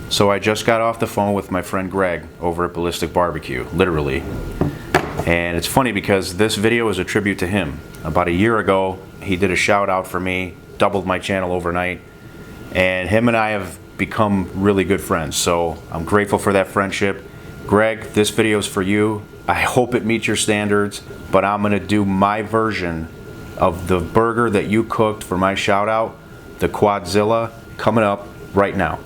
So I just got off the phone with my friend Greg over at Ballistic BBQ, literally. And it's funny because this video is a tribute to him. About a year ago, he did a shout out for me, doubled my channel overnight, and him and I have become really good friends. So I'm grateful for that friendship. Greg, this video is for you. I hope it meets your standards, but I'm gonna do my version of the burger that you cooked for my shout out, the Quadzilla, coming up right now.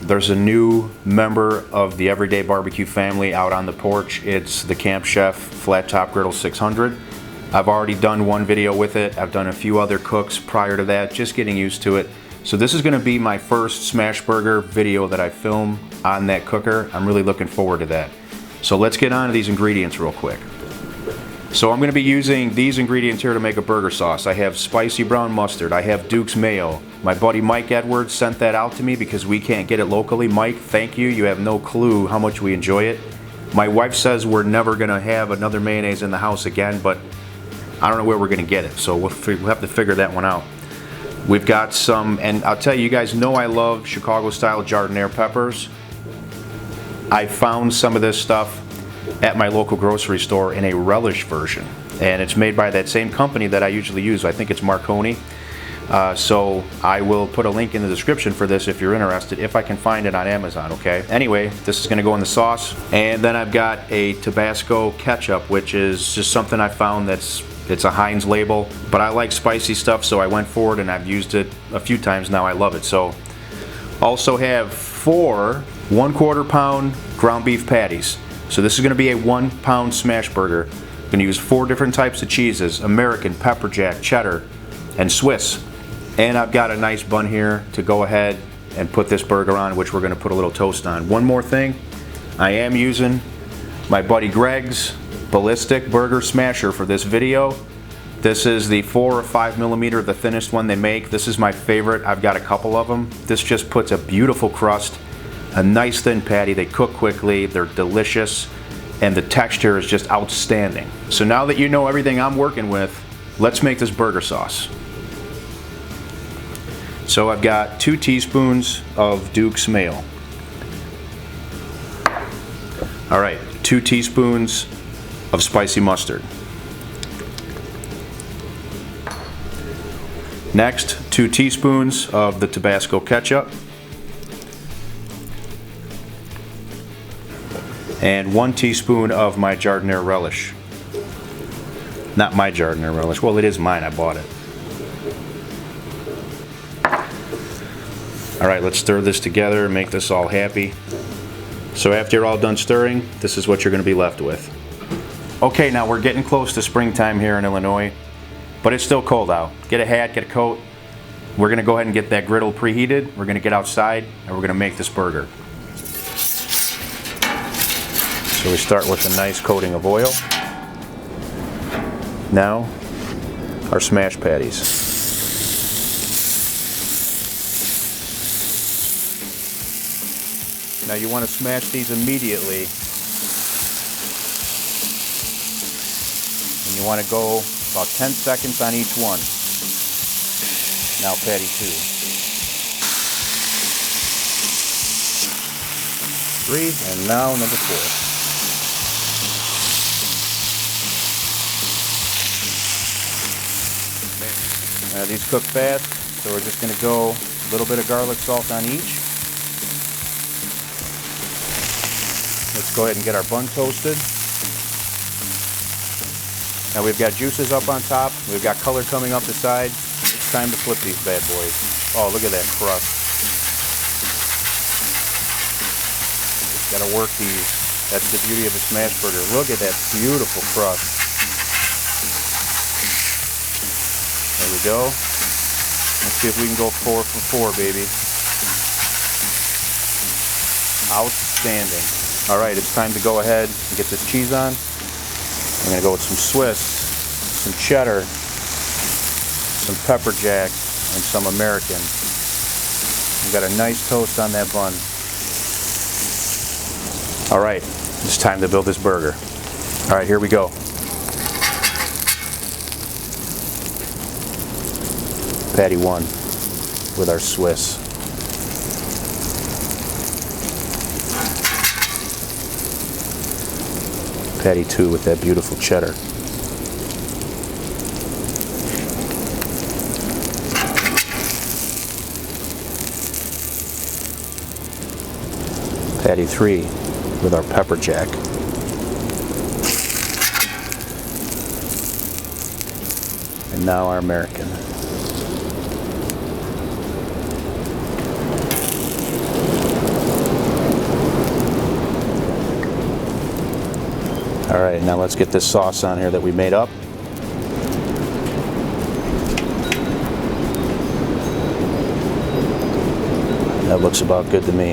There's a new member of the Everyday Barbecue family out on the porch. It's the Camp Chef Flat Top Griddle 600. I've already done one video with it. I've done a few other cooks prior to that, just getting used to it. So this is gonna be my first Smashburger video that I film on that cooker. I'm really looking forward to that. So let's get on to these ingredients real quick. So I'm gonna be using these ingredients here to make a burger sauce. I have spicy brown mustard, I have Duke's mayo. My buddy Mike Edwards sent that out to me because we can't get it locally. Mike, thank you. You have no clue how much we enjoy it. My wife says we're never gonna have another mayonnaise in the house again, but I don't know where we're gonna get it, so we'll have to figure that one out. We've got some, and I'll tell you, you guys know I love Chicago-style Giardiniera peppers. I found some of this stuff at my local grocery store in a Relish version, and it's made by that same company that I usually use. I think it's Marconi. So I will put a link in the description for this if you're interested, if I can find it on Amazon, okay? Anyway, this is gonna go in the sauce. And then I've got a Tabasco ketchup, which is just something I found it's a Heinz label, but I like spicy stuff, so I went forward and I've used it a few times now. I love it. So also have 4 1/4 pound ground beef patties. So this is gonna be a 1 pound smash burger. I'm gonna use 4 different types of cheeses: American, pepper jack, cheddar, and Swiss. And I've got a nice bun here to go ahead and put this burger on, which we're gonna put a little toast on. One more thing, I am using my buddy Greg's Ballistic Burger Smasher for this video. This is the 4 or 5 millimeter, the thinnest one they make. This is my favorite. I've got a couple of them. This just puts a beautiful crust, a nice thin patty. They cook quickly, they're delicious, and the texture is just outstanding. So now that you know everything I'm working with, let's make this burger sauce. So I've got 2 teaspoons of Duke's mayo. All right, 2 teaspoons of spicy mustard. Next, 2 teaspoons of the Tabasco ketchup. And 1 teaspoon of my Giardiniera relish. Not my Giardiniera relish. Well, it is mine. I bought it. All right, let's stir this together and make this all happy. So after you're all done stirring, this is what you're going to be left with. Okay, now we're getting close to springtime here in Illinois, but it's still cold out. Get a hat, get a coat. We're going to go ahead and get that griddle preheated. We're going to get outside and we're going to make this burger. So we start with a nice coating of oil. Now, our smash patties. Now you want to smash these immediately. And you want to go about 10 seconds on each one. Now patty 2. 3, and now number 4. Now these cook fast, so we're just going to go a little bit of garlic salt on each. Let's go ahead and get our bun toasted. Now we've got juices up on top, we've got color coming up the side. It's time to flip these bad boys. Oh, look at that crust. Just gotta work these. That's the beauty of a smash burger. Look at that beautiful crust. There we go. Let's see if we can go 4 for 4, baby. Outstanding. All right, it's time to go ahead and get this cheese on. I'm gonna go with some Swiss, some cheddar, some pepper jack, and some American. We've got a nice toast on that bun. All right, it's time to build this burger. All right, here we go. Patty 1 with our Swiss. Patty 2 with that beautiful cheddar. Patty 3 with our pepper jack. And now our American. All right, now let's get this sauce on here that we made up. That looks about good to me.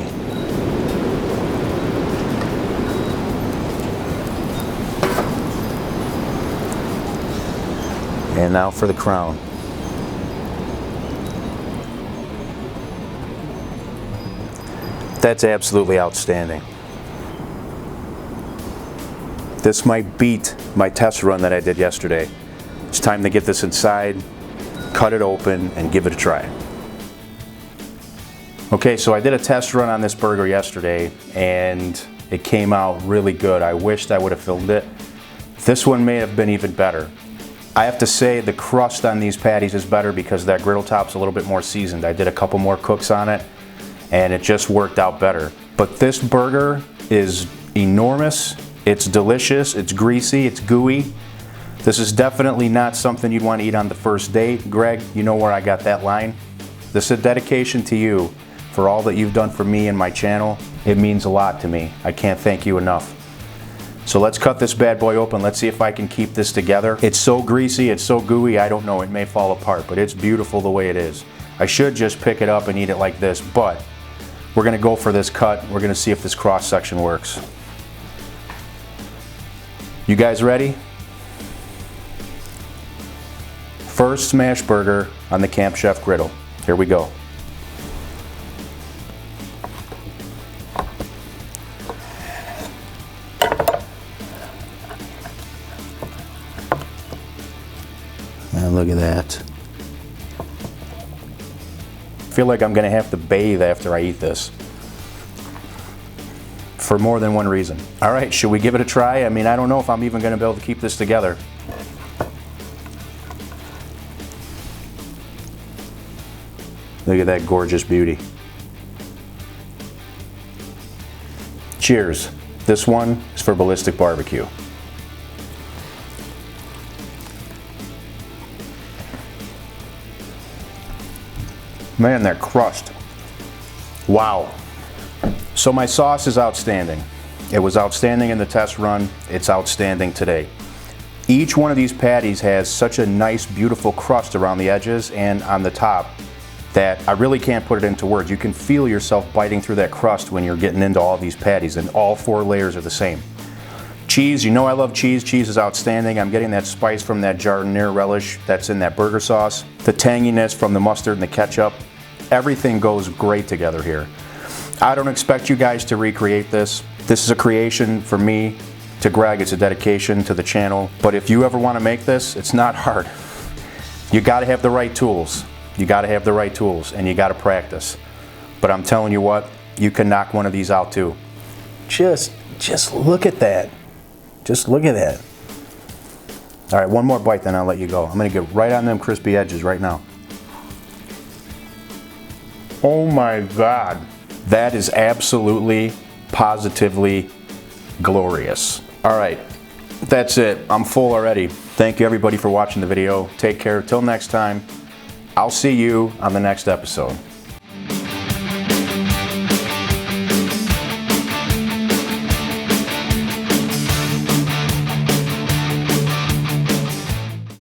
And now for the crown. That's absolutely outstanding. This might beat my test run that I did yesterday. It's time to get this inside, cut it open, and give it a try. Okay, so I did a test run on this burger yesterday, and it came out really good. I wished I would have filmed it. This one may have been even better. I have to say the crust on these patties is better because that griddle top's a little bit more seasoned. I did a couple more cooks on it, and it just worked out better. But this burger is enormous. It's delicious, it's greasy, it's gooey. This is definitely not something you'd want to eat on the first date. Greg, you know where I got that line. This is a dedication to you for all that you've done for me and my channel. It means a lot to me. I can't thank you enough. So let's cut this bad boy open. Let's see if I can keep this together. It's so greasy, it's so gooey, I don't know, it may fall apart, but it's beautiful the way it is. I should just pick it up and eat it like this, but we're gonna go for this cut. We're gonna see if this cross section works. You guys ready? First Smashburger on the Camp Chef griddle. Here we go. And look at that. I feel like I'm gonna have to bathe after I eat this. For more than one reason. All right, should we give it a try? I mean, I don't know if I'm even gonna be able to keep this together. Look at that gorgeous beauty. Cheers. This one is for Ballistic BBQ. Man, that crust. Wow. So my sauce is outstanding. It was outstanding in the test run. It's outstanding today. Each one of these patties has such a nice, beautiful crust around the edges and on the top that I really can't put it into words. You can feel yourself biting through that crust when you're getting into all these patties, and all 4 layers are the same. Cheese, you know I love cheese. Cheese is outstanding. I'm getting that spice from that Giardiniera relish that's in that burger sauce. The tanginess from the mustard and the ketchup. Everything goes great together here. I don't expect you guys to recreate this. This is a creation for me, to Greg. It's a dedication to the channel. But if you ever want to make this, it's not hard. You got to have the right tools. You got to have the right tools, and you got to practice. But I'm telling you what, you can knock one of these out too. Just look at that. Just look at that. All right, one more bite, then I'll let you go. I'm gonna get right on them crispy edges right now. Oh my God. That is absolutely, positively glorious. All right, that's it. I'm full already. Thank you everybody for watching the video. Take care. Till next time, I'll see you on the next episode.